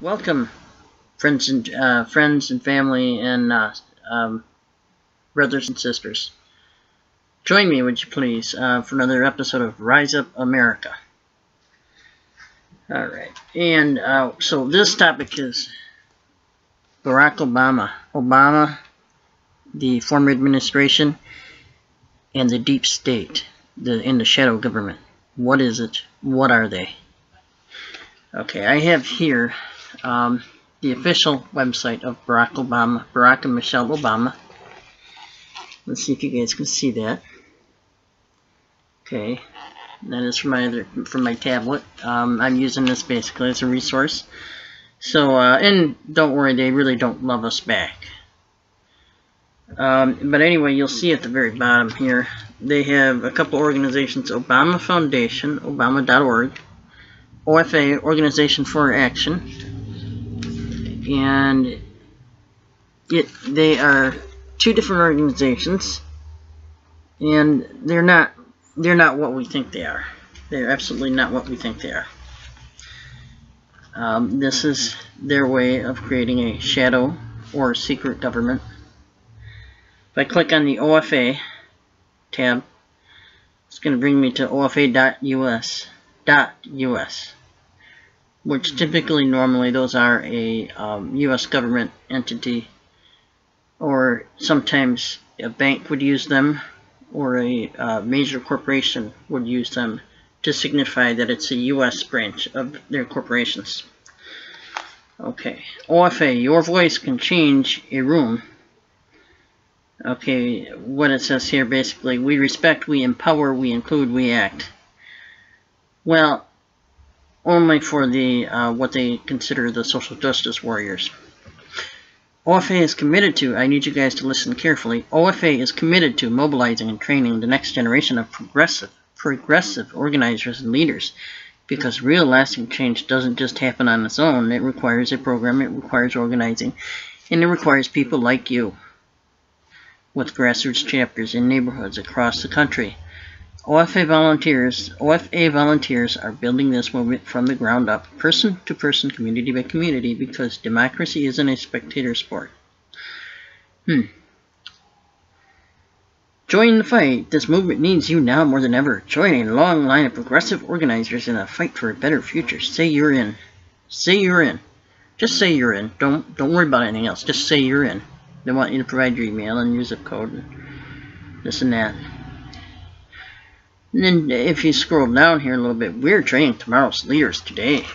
Welcome, friends and family and brothers and sisters. Join me, would you please, for another episode of Rise Up America. All right, and so this topic is Barack Obama, the former administration, and the deep state, in the shadow government. What is it? What are they? Okay, I have here the official website of Barack and Michelle Obama. Let's see if you guys can see that. Okay, that is from my tablet. I'm using this basically as a resource. So, and don't worry, they really don't love us back. But anyway, you'll see at the very bottom here, they have a couple organizations: Obama Foundation, Obama.org, OFA, Organization for Action, and they are two different organizations, and they're not what we think they are. They're absolutely not what we think they are. This is their way of creating a shadow or secret government. If I click on the OFA tab, it's going to bring me to OFA.us, which typically, normally, those are a U.S. government entity, or sometimes a bank would use them, or a major corporation would use them to signify that it's a U.S. branch of their corporations. Okay, OFA, your voice can change a room. Okay, what it says here basically: we respect, we empower, we include, we act. Well, only for the what they consider the social justice warriors. OFA is committed to, I need you guys to listen carefully, OFA is committed to mobilizing and training the next generation of progressive organizers and leaders, because real lasting change doesn't just happen on its own. It requires a program, it requires organizing, and it requires people like you with grassroots chapters in neighborhoods across the country. OFA volunteers are building this movement from the ground up, person to person, community by community, because democracy isn't a spectator sport. Join the fight. This movement needs you now more than ever. Join a long line of progressive organizers in a fight for a better future. Say you're in. Say you're in. Just say you're in. Don't worry about anything else. Just say you're in. They want you to provide your email and your zip code and this and that. And then if you scroll down here a little bit, we're training tomorrow's leaders today.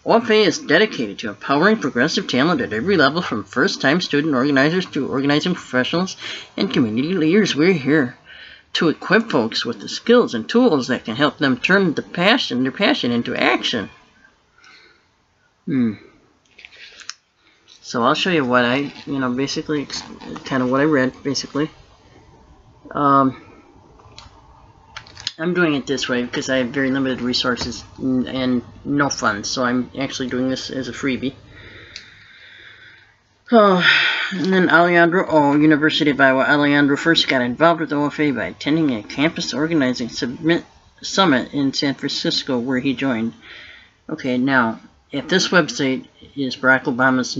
OFA is dedicated to empowering progressive talent at every level, from first-time student organizers to organizing professionals and community leaders. We're here to equip folks with the skills and tools that can help them turn their passion into action. So I'll show you what basically, kind of what I read, basically. I'm doing it this way because I have very limited resources and no funds, so I'm actually doing this as a freebie. And then University of Iowa. Alejandro first got involved with OFA by attending a campus organizing summit in San Francisco, where he joined. Okay, now, if this website is Barack Obama's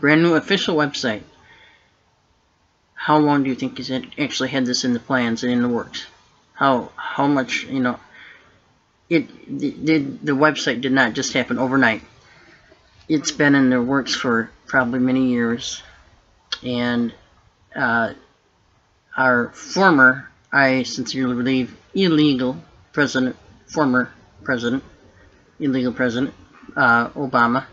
brand new official website, how long do you think he's actually had this in the plans and in the works? How much, the website did not just happen overnight. It's been in the works for probably many years, and our former, I sincerely believe, former president, Obama,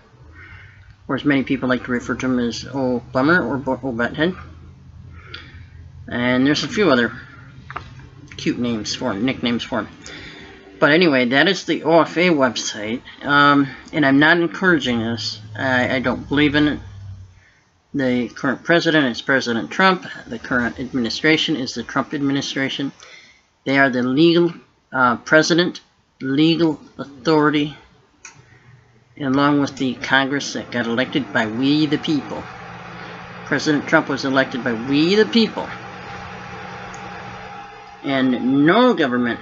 or as many people like to refer to him as O-Bummer or O-Butthead, and there's a few other cute nicknames for him. But anyway, that is the OFA website, and I'm not encouraging this. I don't believe in it. The current president is President Trump. The current administration is the Trump administration. They are the legal president, legal authority, along with the Congress that got elected by we the people. President Trump was elected by we the people. And no government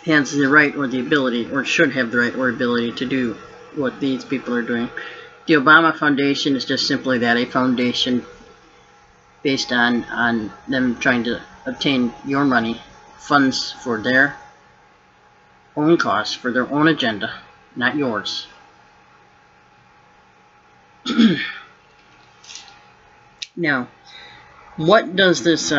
has the right or the ability, or should have the right or ability to do what these people are doing. The Obama Foundation is just simply that, a foundation based on them trying to obtain your money, funds for their own costs, for their own agenda, not yours. Now, what does this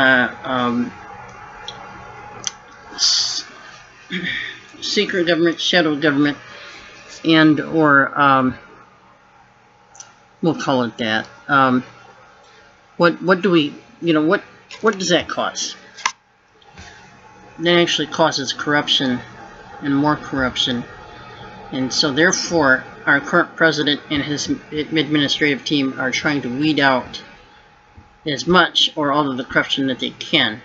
secret government, shadow government, and or we'll call it that. What do we, what does that cause? That actually causes corruption and more corruption, and so therefore our current president and his administrative team are trying to weed out as much or all of the corruption that they can.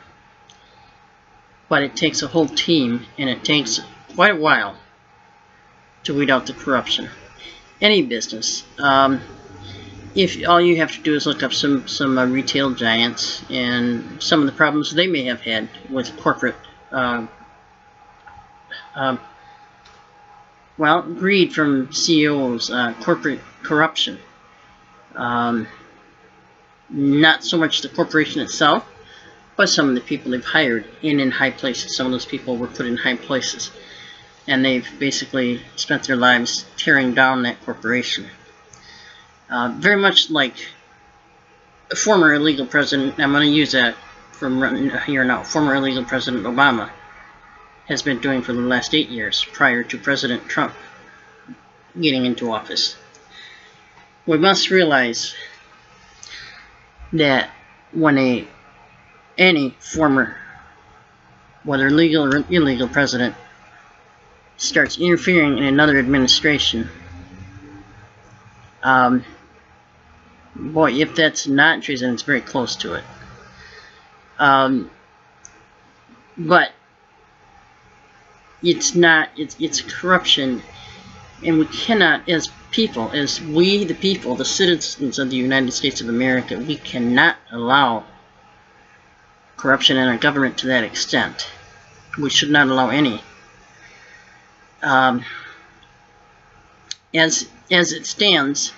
But it takes a whole team, and it takes quite a while to weed out the corruption. Any business. If all you have to do is look up some retail giants and some of the problems they may have had with corporate, well, greed from CEOs, corporate corruption. Not so much the corporation itself, but some of the people they've hired in high places. Some of those people were put in high places, and they've basically spent their lives tearing down that corporation. Very much like a former illegal president, I'm going to use that from here now, former illegal President Obama has been doing for the last 8 years prior to President Trump getting into office. We must realize that when any former, whether legal or illegal president, starts interfering in another administration, boy, if that's not treason, it's very close to it. But it's not, it's corruption, and we cannot, as people, as we the people, the citizens of the United States of America, we cannot allow corruption in our government to that extent. We should not allow any. As it stands,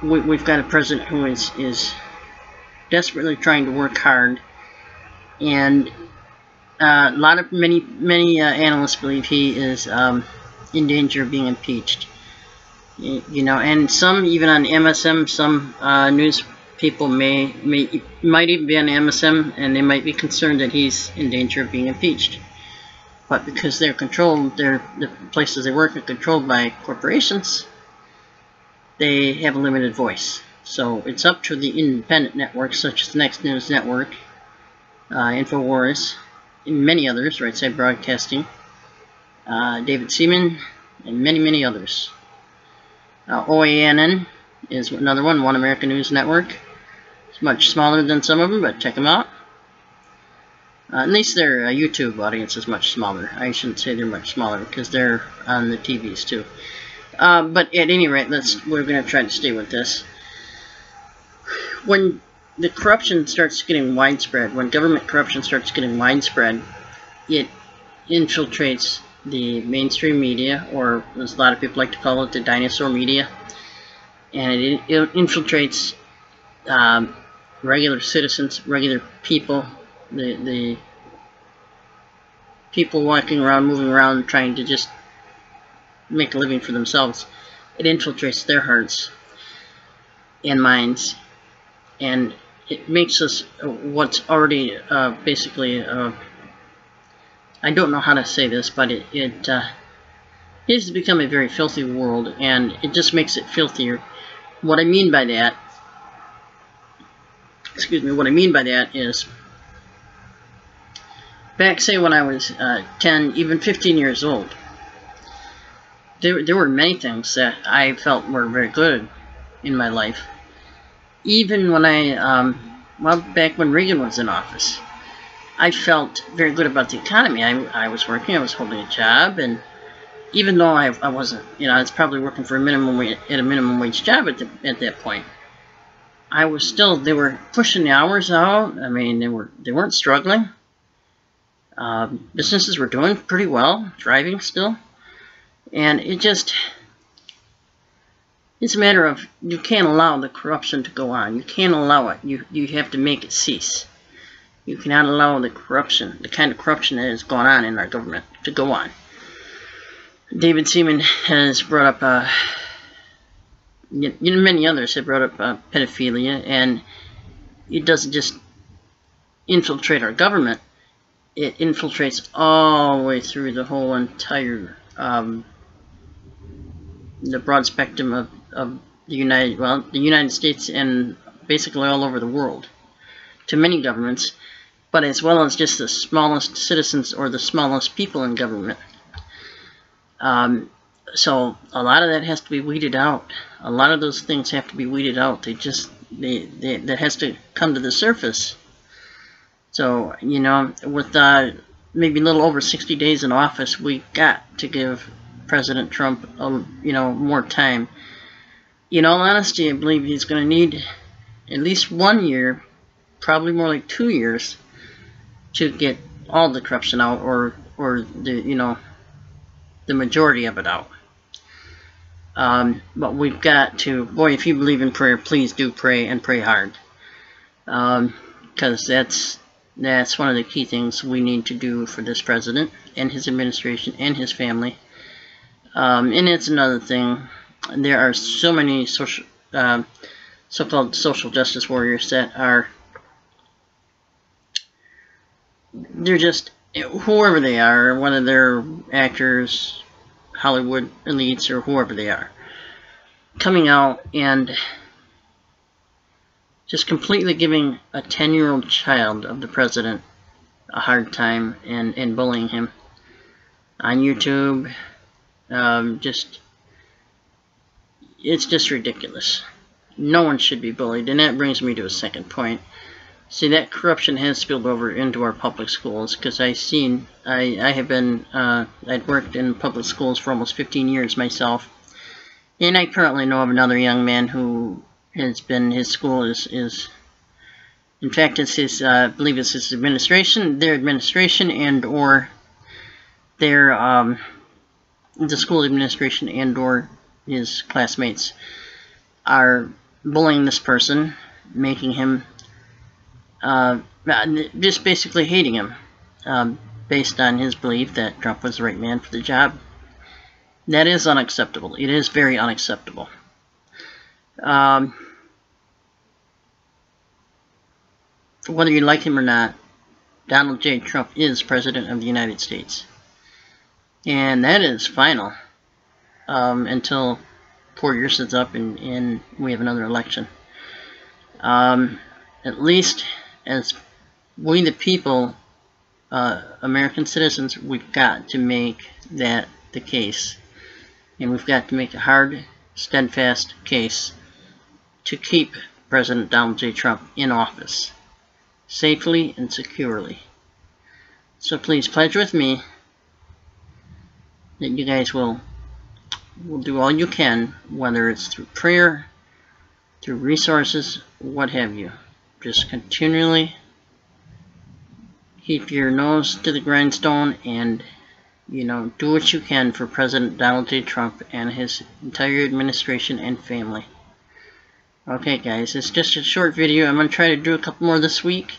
we've got a president who is desperately trying to work hard, and many analysts believe he is in danger of being impeached. And some even on MSM, some news people might even be on MSM, and they might be concerned that he's in danger of being impeached. But because they're controlled, the places they work are controlled by corporations, they have a limited voice. So it's up to the independent networks such as the Next News Network, InfoWars, and many others, Right Side Broadcasting, David Seaman, and many others. OANN is another one, One American News Network. It's much smaller than some of them, but check them out. At least their YouTube audience is much smaller. I shouldn't say they're much smaller because they're on the TVs too. But at any rate, we're going to try to stay with this. When the corruption starts getting widespread, when government corruption starts getting widespread, it infiltrates the mainstream media, or as a lot of people like to call it, the dinosaur media, and it infiltrates regular citizens, regular people, the people walking around, moving around, trying to just make a living for themselves. It infiltrates their hearts and minds, and it makes us what's already basically, I don't know how to say this, but it has become a very filthy world, and it just makes it filthier. What I mean by that, is, back, say, when I was 10, even 15 years old, there were many things that I felt were very good in my life. Even when well, back when Reagan was in office, I felt very good about the economy. I was working, I was holding a job, and even though I wasn't, I was probably working for a minimum wage job at that point, I was still, they were pushing the hours out. I mean, they weren't struggling. Businesses were doing pretty well, thriving still, and it's a matter of, you can't allow the corruption to go on. You can't allow it. You have to make it cease. You cannot allow the corruption, the kind of corruption that has gone on in our government, to go on. David Seaman has brought up, many others have brought up pedophilia, and it doesn't just infiltrate our government, it infiltrates all the way through the whole entire, the broad spectrum of the United States and basically all over the world, to many governments, but as well as just the smallest citizens or the smallest people in government. So a lot of that has to be weeded out. A lot of those things have to be weeded out. That has to come to the surface. So, you know, with maybe a little over 60 days in office, we got to give President Trump, more time. In all honesty, I believe he's going to need at least 1 year, probably more like 2 years, to get all the corruption out, or the majority of it out. But we've got to, boy, if you believe in prayer, please do pray, and pray hard, because that's one of the key things we need to do for this president and his administration and his family. And it's another thing. There are so many so-called social justice warriors that are, they're just, whoever they are, whether they're actors, Hollywood elites, or whoever they are, coming out and just completely giving a 10-year-old child of the president a hard time and bullying him on YouTube. It's just ridiculous. No one should be bullied, and that brings me to a second point. See, that corruption has spilled over into our public schools, because I'd worked in public schools for almost 15 years myself, and I currently know of another young man who has been, his school is in fact, it's his, I believe it's his administration, their administration, and or their, the school administration and or his classmates are bullying this person, making him, just basically hating him, based on his belief that Trump was the right man for the job. That is unacceptable. It is very unacceptable. Whether you like him or not, Donald J. Trump is President of the United States. And that is final, until 4 years is up and we have another election. At least as we the people, American citizens, we've got to make that the case. And we've got to make a hard, steadfast case to keep President Donald J. Trump in office, safely and securely. So please pledge with me that you guys will do all you can, whether it's through prayer, through resources, what have you. Just continually keep your nose to the grindstone and, do what you can for President Donald J. Trump and his entire administration and family. Okay, guys, it's just a short video. I'm going to try to do a couple more this week,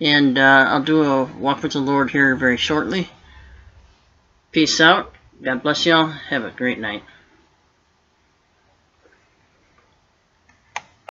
and I'll do a walk with the Lord here very shortly. Peace out. God bless y'all. Have a great night.